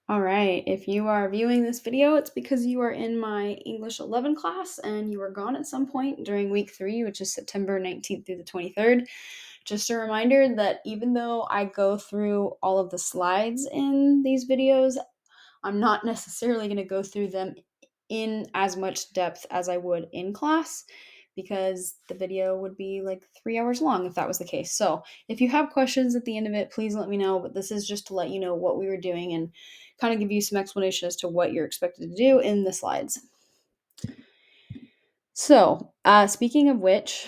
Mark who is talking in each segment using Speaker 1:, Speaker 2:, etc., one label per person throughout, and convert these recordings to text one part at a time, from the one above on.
Speaker 1: All right, if you are viewing this video, it's because you are in my English 11 class and you were gone at some point during week 3, which is September 19th through the 23rd. Just a reminder that even though I go through all of the slides in these videos, I'm not necessarily going to go through them in as much depth as I would in class because the video would be like 3 hours long if that was the case. So if you have questions at the end of it, please let me know. But this is just to let you know what we were doing and kind of give you some explanation as to what you're expected to do in the slides. So, speaking of which,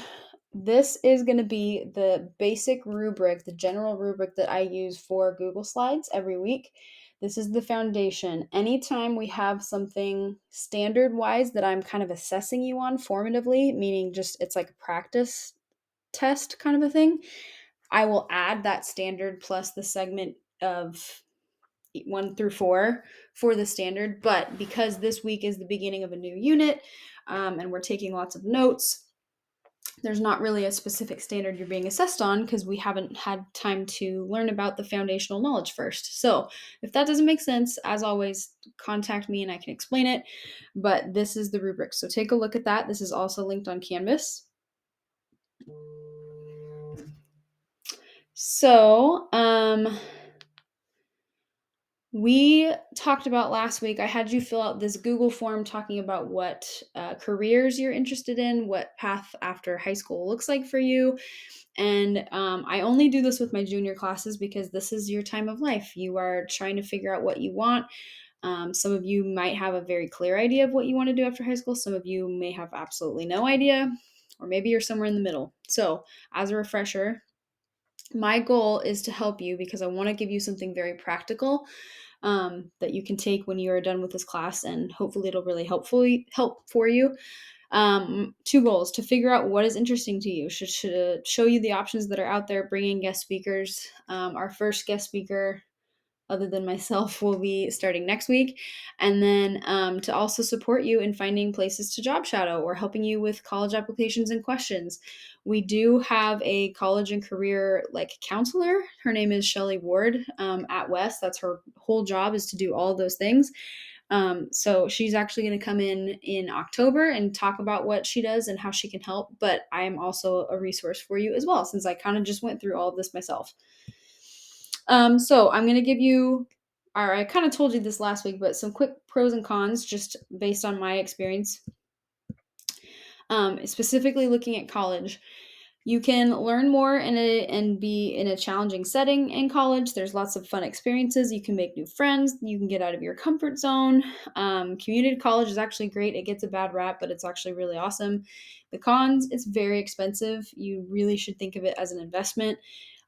Speaker 1: this is going to be the basic rubric, the general rubric that I use for Google Slides every week. This is the foundation. Anytime we have something standard wise that I'm kind of assessing you on formatively, meaning just it's like a practice test kind of a thing, I will add that standard plus the segment of 1 through 4 for the standard. But because this week is the beginning of a new unit and we're taking lots of notes, there's not really a specific standard you're being assessed on because we haven't had time to learn about the foundational knowledge first. So if that doesn't make sense, as always, contact me and I can explain it. But this is the rubric. So take a look at that. This is also linked on Canvas. So, we talked about last week, I had you fill out this Google form talking about what careers you're interested in, what path after high school looks like for you. And I only do this with my junior classes because this is your time of life. You are trying to figure out what you want. Some of you might have a very clear idea of what you want to do after high school. Some of you may have absolutely no idea, or maybe you're somewhere in the middle. So, as a refresher, my goal is to help you because I want to give you something very practical that you can take when you are done with this class, and hopefully it'll really help for you. 2 goals: to figure out what is interesting to you, should show you the options that are out there, bringing guest speakers. Our first guest speaker, other than myself, will be starting next week. And then to also support you in finding places to job shadow or helping you with college applications and questions. We do have a college and career counselor. Her name is Shelly Ward at West. That's her whole job, is to do all of those things. So she's actually going to come in October and talk about what she does and how she can help. But I'm also a resource for you as well, since I kind of just went through all of this myself. So I'm going to give you, or I kind of told you this last week, but some quick pros and cons just based on my experience. Specifically looking at college, you can learn more and be in a challenging setting in college. There's lots of fun experiences. You can make new friends. You can get out of your comfort zone. Community college is actually great. It gets a bad rap, but it's actually really awesome. The cons: it's very expensive. You really should think of it as an investment.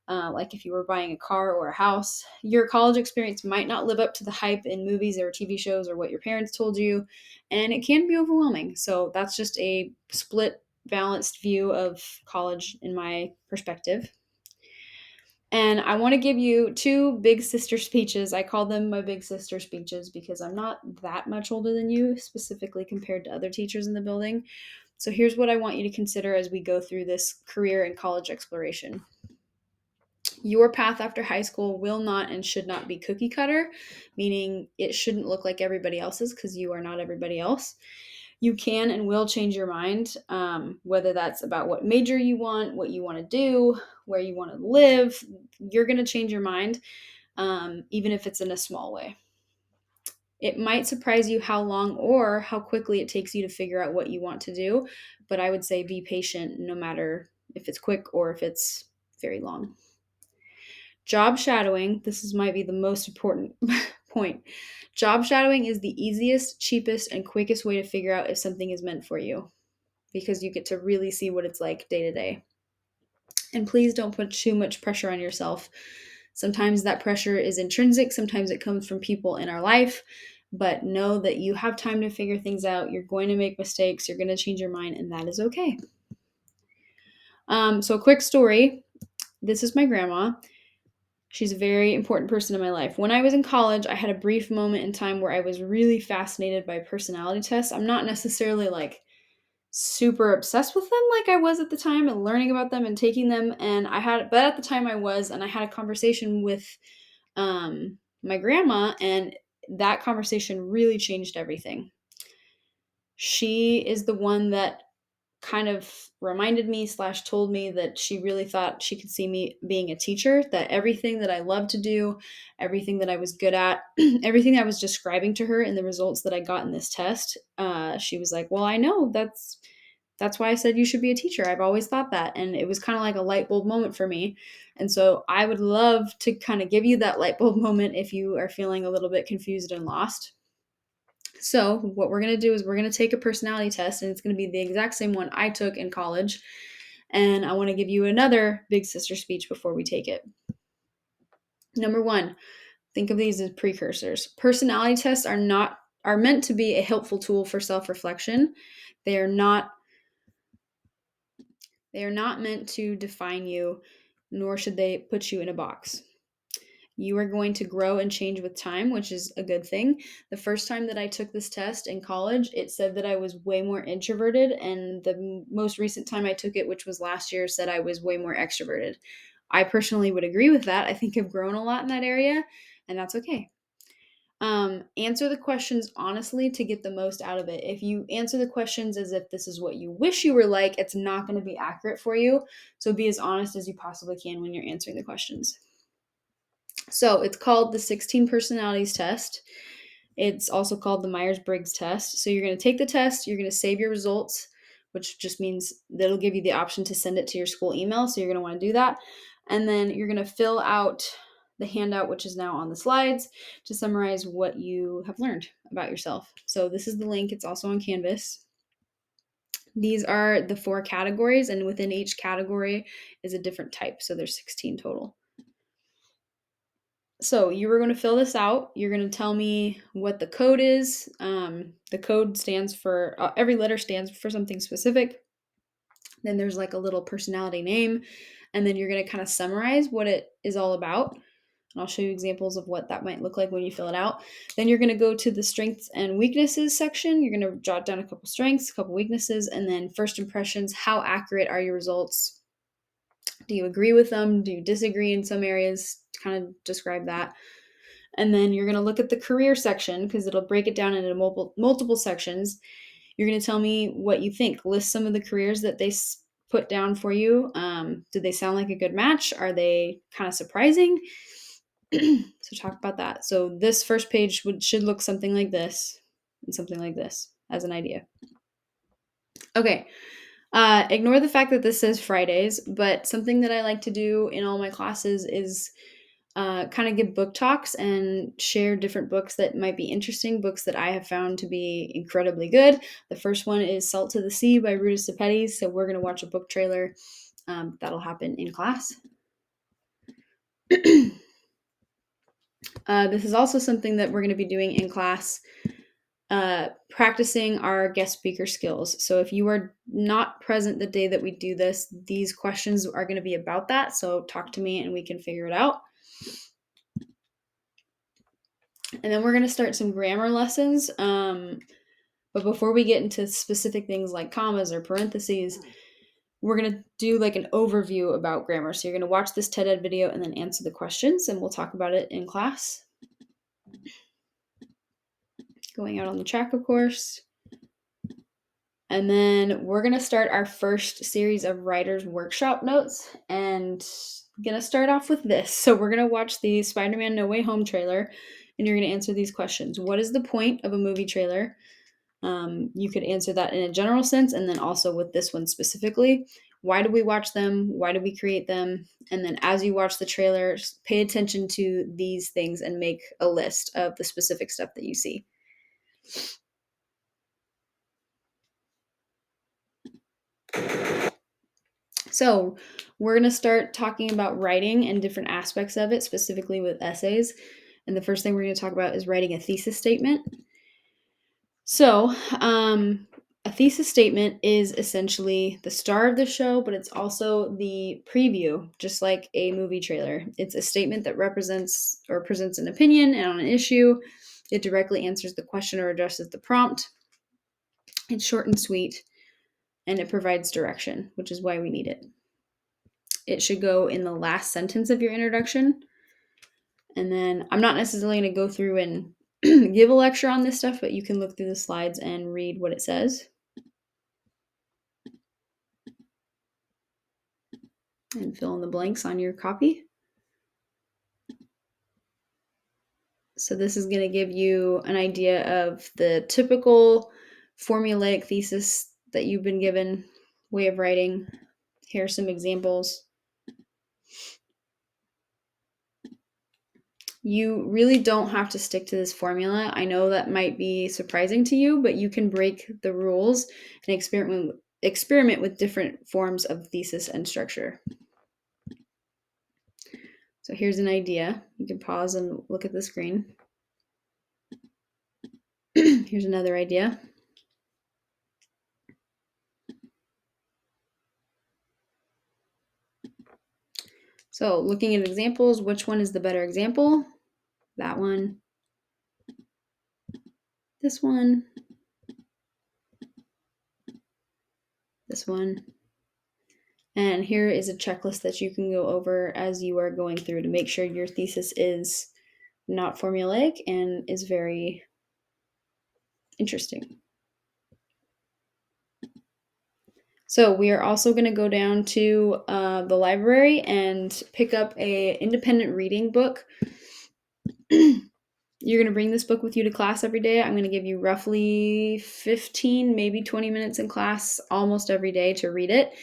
Speaker 1: Like if you were buying a car or a house, your college experience might not live up to the hype in movies or TV shows or what your parents told you, and it can be overwhelming. So that's just a split, balanced view of college in my perspective. And I want to give you 2 big sister speeches. I call them my big sister speeches because I'm not that much older than you, specifically compared to other teachers in the building. So here's what I want you to consider as we go through this career and college exploration. Your path after high school will not and should not be cookie cutter, meaning it shouldn't look like everybody else's because you are not everybody else. You can and will change your mind, whether that's about what major you want, what you want to do, where you want to live. You're going to change your mind, even if it's in a small way. It might surprise you how long or how quickly it takes you to figure out what you want to do, but I would say be patient no matter if it's quick or if it's very long. Job shadowing, might be the most important point. Job shadowing is the easiest, cheapest, and quickest way to figure out if something is meant for you because you get to really see what it's like day to day. And please don't put too much pressure on yourself. Sometimes that pressure is intrinsic, sometimes it comes from people in our life, but know that you have time to figure things out. You're going to make mistakes, you're going to change your mind, and that is okay. So, a quick story: this is my grandma. She's a very important person in my life. When I was in college, I had a brief moment in time where I was really fascinated by personality tests. I'm not necessarily super obsessed with them like I was at the time, and learning about them and taking them. But at the time I was, and I had a conversation with my grandma, and that conversation really changed everything. She is the one that kind of reminded me slash told me that she really thought she could see me being a teacher, that everything that I love to do, everything that I was good at, everything I was describing to her in the results that I got in this test, she was like, well, I know that's why I said you should be a teacher. I've always thought that. And it was kind of like a light bulb moment for me. And so I would love to kind of give you that light bulb moment if you are feeling a little bit confused and lost. So, what we're going to do is we're going to take a personality test, and it's going to be the exact same one I took in college. And I want to give you another big sister speech before we take it. Number one, think of these as precursors. Personality tests are meant to be a helpful tool for self-reflection. They are not meant to define you, nor should they put you in a box. You are going to grow and change with time, which is a good thing. The first time that I took this test in college, it said that I was way more introverted, and the most recent time I took it, which was last year, said I was way more extroverted. I personally would agree with that. I think I've grown a lot in that area, and that's okay. Answer the questions honestly to get the most out of it. If you answer the questions as if this is what you wish you were like, it's not going to be accurate for you. So be as honest as you possibly can when you're answering the questions. So it's called the 16 personalities test. It's also called the Myers-Briggs test. So you're going to take the test, you're going to save your results, which just means that it'll give you the option to send it to your school email. So you're going to want to do that. And then you're going to fill out the handout, which is now on the slides, to summarize what you have learned about yourself. So this is the link. It's also on Canvas. These are the 4 categories, and within each category is a different type. So there's 16 total. So you were going to fill this out. You're going to tell me what the code is. The code stands for, every letter stands for something specific. Then there's like a little personality name. And then you're going to kind of summarize what it is all about. And I'll show you examples of what that might look like when you fill it out. Then you're going to go to the strengths and weaknesses section. You're going to jot down a couple strengths, a couple weaknesses, and then first impressions. How accurate are your results? Do you agree with them? Do you disagree in some areas? Kind of describe that. And then you're going to look at the career section because it'll break it down into multiple sections. You're going to tell me what you think. List some of the careers that they put down for you. Do they sound like a good match? Are they kind of surprising? So talk about that. So this first page should look something like this and something like this as an idea. Okay. Ignore the fact that this says Fridays, but something that I like to do in all my classes is kind of give book talks and share different books that might be interesting, books that I have found to be incredibly good. The first one is Salt to the Sea by Ruta Sepetys. So we're going to watch a book trailer. That'll happen in class. This is also something that we're going to be doing in class, practicing our guest speaker skills. So if you are not present the day that we do this, these questions are going to be about that. So talk to me and we can figure it out. And then we're going to start some grammar lessons. But before we get into specific things like commas or parentheses, we're going to do like an overview about grammar. So you're going to watch this TED Ed video and then answer the questions, and we'll talk about it in class. Going out on the track, of course. And then we're going to start our first series of writer's workshop notes, and going to start off with this. So we're going to watch the Spider-Man No Way Home trailer, and you're going to answer these questions. What is the point of a movie trailer? You could answer that in a general sense, and then also with this one specifically. Why do we watch them? Why do we create them? And then as you watch the trailers, pay attention to these things and make a list of the specific stuff that you see. So we're going to start talking about writing and different aspects of it, specifically with essays. And the first thing we're going to talk about is writing a thesis statement. So a thesis statement is essentially the star of the show, but it's also the preview, just like a movie trailer. It's a statement that represents or presents an opinion and on an issue. It directly answers the question or addresses the prompt. It's short and sweet, and it provides direction, which is why we need it. It should go in the last sentence of your introduction. And then I'm not necessarily going to go through and give a lecture on this stuff, but you can look through the slides and read what it says and fill in the blanks on your copy. So this is going to give you an idea of the typical formulaic thesis that you've been given way of writing. Here are some examples. You really don't have to stick to this formula. I know that might be surprising to you, but you can break the rules and experiment with different forms of thesis and structure. So here's an idea. You can pause and look at the screen. Here's another idea. So looking at examples, which one is the better example? That one. This one. This one. And here is a checklist that you can go over as you are going through to make sure your thesis is not formulaic and is very interesting. So we are also going to go down to the library and pick up a independent reading book. You're going to bring this book with you to class every day. I'm going to give you roughly 15, maybe 20 minutes in class almost every day to read it.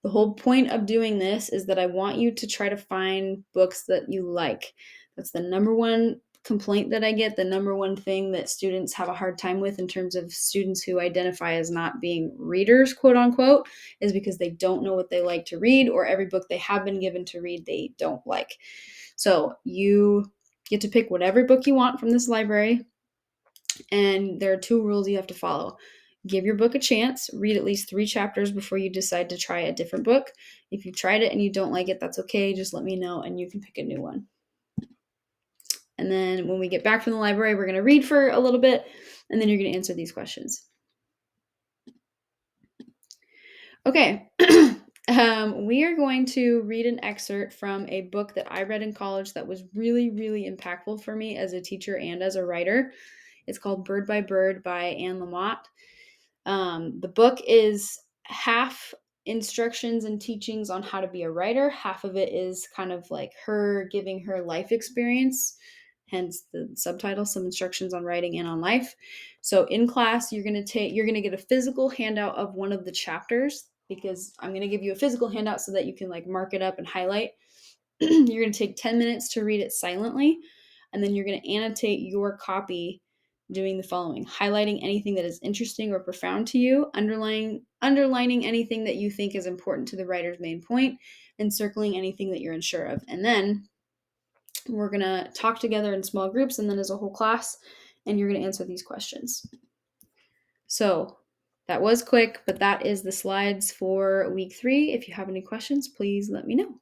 Speaker 1: The whole point of doing this is that I want you to try to find books that you like. That's the number one complaint that I get, the number one thing that students have a hard time with in terms of students who identify as not being readers, quote unquote, is because they don't know what they like to read, or every book they have been given to read they don't like. So you get to pick whatever book you want from this library, and there are 2 rules you have to follow. Give your book a chance, read at least 3 chapters before you decide to try a different book. If you've tried it and you don't like it, that's okay, just let me know and you can pick a new one. And then when we get back from the library, we're going to read for a little bit, and then you're going to answer these questions. Okay. We are going to read an excerpt from a book that I read in college that was really, really impactful for me as a teacher and as a writer. It's called Bird by Bird by Anne Lamott. The book is half instructions and teachings on how to be a writer. Half of it is kind of like her giving her life experience, hence the subtitle, Some Instructions on Writing and on Life. So in class, you're going to get a physical handout of one of the chapters, because I'm going to give you a physical handout so that you can like mark it up and highlight. You're going to take 10 minutes to read it silently, and then you're going to annotate your copy doing the following: highlighting anything that is interesting or profound to you, underlining anything that you think is important to the writer's main point, and circling anything that you're unsure of. And then we're going to talk together in small groups and then as a whole class, and you're going to answer these questions. So that was quick, but that is the slides for week 3. If you have any questions, please let me know.